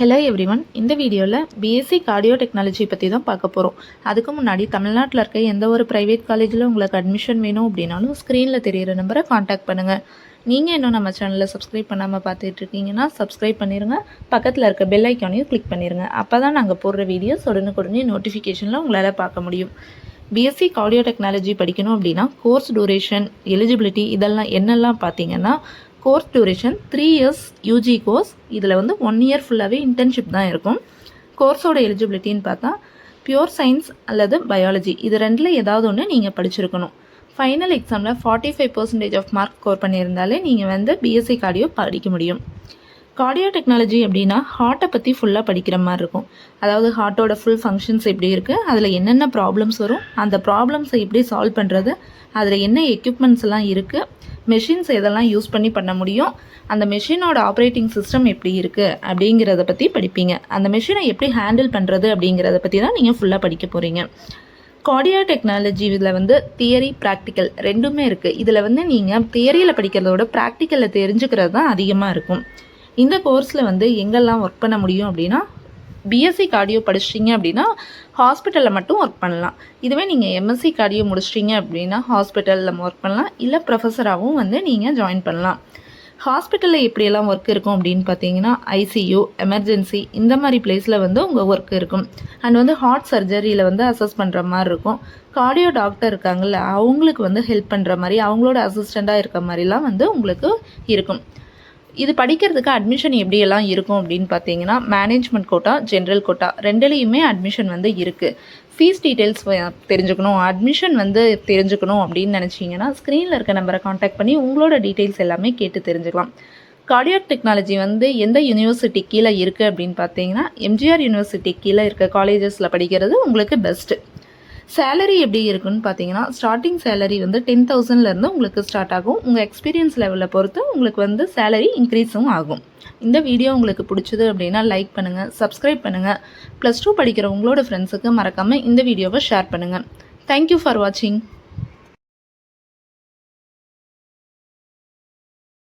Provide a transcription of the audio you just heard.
Hello everyone, இந்த வீடியோவில் BSc cardio technology பற்றி தான் பார்க்க போகிறோம். அதுக்கு முன்னாடி தமிழ்நாட்டில் இருக்க எந்த ஒரு ப்ரைவேட் காலேஜில் உங்களுக்கு அட்மிஷன் வேணும் அப்படின்னாலும் ஸ்க்ரீனில் தெரிகிற நம்பரை காண்டாக்ட் பண்ணுங்கள். நீங்கள் இன்னும் நம்ம சேனலில் சப்ஸ்கிரைப் பண்ணாமல் பார்த்துட்டு இருக்கீங்கன்னா சப்ஸ்கிரைப் பண்ணிடுங்க. பக்கத்தில் இருக்க பெல் ஐக்கானையும் கிளிக் பண்ணிடுங்க. அப்போ தான் நாங்கள் போடுற வீடியோஸ் உடனுக்குடனே நோட்டிஃபிகேஷனில் உங்களால் பார்க்க முடியும். பிஎஸ்சி கார்டியோ டெக்னாலஜி படிக்கணும் அப்படின்னா கோர்ஸ் டூரேஷன், எலிஜிபிலிட்டி இதெல்லாம் என்னெல்லாம் பார்த்தீங்கன்னா, course duration 3 years UG course. இதில் 1 இயர் ஃபுல்லாகவே இன்டர்ன்ஷிப் தான் இருக்கும். கோர்ஸோட எலிஜிபிலிட்டின்னு பார்த்தா பியூர் சயின்ஸ் அல்லது பயாலஜி இது ரெண்டில் ஏதாவது ஒன்று நீங்கள் படிச்சிருக்கணும். ஃபைனல் எக்ஸாமில் 45% ஆஃப் மார்க் ஸ்கோர் பண்ணியிருந்தாலே நீங்கள் பிஎஸ்சி கார்டியோ படிக்க முடியும். கார்டியோ டெக்னாலஜி அப்படின்னா ஹார்ட்டை பற்றி ஃபுல்லாக படிக்கிற மாதிரி இருக்கும். அதாவது ஹார்ட்டோட ஃபுல் ஃபங்க்ஷன்ஸ் எப்படி இருக்குது, அதில் என்னென்ன ப்ராப்ளம்ஸ் வரும், அந்த ப்ராப்ளம்ஸை எப்படி சால்வ் பண்ணுறது, அதில் என்ன எக்யூப்மெண்ட்ஸ் எல்லாம் இருக்குது, மெஷின்ஸ் எதெல்லாம் யூஸ் பண்ண முடியும், அந்த மெஷினோட ஆப்ரேட்டிங் சிஸ்டம் எப்படி இருக்குது அப்படிங்கிறத பற்றி படிப்பீங்க. அந்த மெஷினை எப்படி ஹேண்டில் பண்ணுறது அப்படிங்கிறத பற்றி தான் நீங்கள் ஃபுல்லாக படிக்க போகிறீங்க. கார்டியோ டெக்னாலஜி இதில் தியரி ப்ராக்டிக்கல் ரெண்டுமே இருக்குது. இதில் நீங்கள் தியரியில் படிக்கிறதோட ப்ராக்டிக்கலில் தெரிஞ்சுக்கிறது தான் அதிகமாக இருக்கும். இந்த கோர்ஸில் எங்கெல்லாம் ஒர்க் பண்ண முடியும் அப்படின்னா, பிஎஸ்சி கார்டியோ படிச்சிட்டிங்க அப்படின்னா ஹாஸ்பிட்டலில் மட்டும் ஒர்க் பண்ணலாம். இதுவே நீங்கள் எம்எஸ்சி கார்டியோ முடிச்சிட்டிங்க அப்படின்னா ஹாஸ்பிட்டலில் ஒர்க் பண்ணலாம், இல்லை ப்ரொஃபஸராகவும் நீங்கள் ஜாயின் பண்ணலாம். ஹாஸ்பிட்டலில் எப்படியெல்லாம் ஒர்க் இருக்கும் அப்படின்னு பார்த்தீங்கன்னா, ஐசியூ, எமர்ஜென்சி இந்த மாதிரி பிளேஸில் உங்கள் ஒர்க் இருக்கும். அண்ட் ஹார்ட் சர்ஜரியில் அசஸ் பண்ணுற மாதிரி இருக்கும். கார்டியோ டாக்டர் இருக்காங்கல்ல, அவங்களுக்கு ஹெல்ப் பண்ணுற மாதிரி, அவங்களோட அசிஸ்டண்ட்டாக இருக்க மாதிரிலாம் உங்களுக்கு இருக்கும். இது படிக்கிறதுக்கு அட்மிஷன் எப்படியெல்லாம் இருக்கும் அப்படின்னு பார்த்தீங்கன்னா, மேனேஜ்மெண்ட் கோட்டா, ஜென்ரல் கோட்டா ரெண்டுலேயுமே அட்மிஷன் இருக்குது. ஃபீஸ் டீட்டெயில்ஸ் தெரிஞ்சுக்கணும், அட்மிஷன் தெரிஞ்சுக்கணும் அப்படின்னு நினச்சிங்கன்னா ஸ்க்ரீனில் இருக்க நம்பரை காண்டாக்ட் பண்ணி உங்களோட டீட்டெயில்ஸ் எல்லாமே கேட்டு தெரிஞ்சுக்கலாம். கார்டியோ டெக்னாலஜி எந்த யூனிவர்சிட்டி கீழே இருக்குது அப்படின்னு பார்த்தீங்கன்னா, எம்ஜிஆர் யூனிவர்சிட்டி கீழே இருக்க காலேஜஸில் படிக்கிறது உங்களுக்கு பெஸ்ட்டு. சேலரி எப்படி இருக்குன்னு பார்த்தீங்கன்னா, ஸ்டார்டிங் சேலரி 10,000லேருந்து உங்களுக்கு ஸ்டார்ட் ஆகும். உங்கள் எக்ஸ்பீரியன்ஸ் லெவலில் பொறுத்து உங்களுக்கு சேலரி இன்க்ரீஸும் ஆகும். இந்த வீடியோ உங்களுக்கு பிடிச்சது அப்படின்னா லைக் பண்ணுங்கள், சப்ஸ்கிரைப் பண்ணுங்கள். +2 படிக்கிற உங்களோட ஃப்ரெண்ட்ஸுக்கு மறக்காமல் இந்த வீடியோவை ஷேர் பண்ணுங்கள். தேங்க்யூ ஃபார் வாட்சிங்.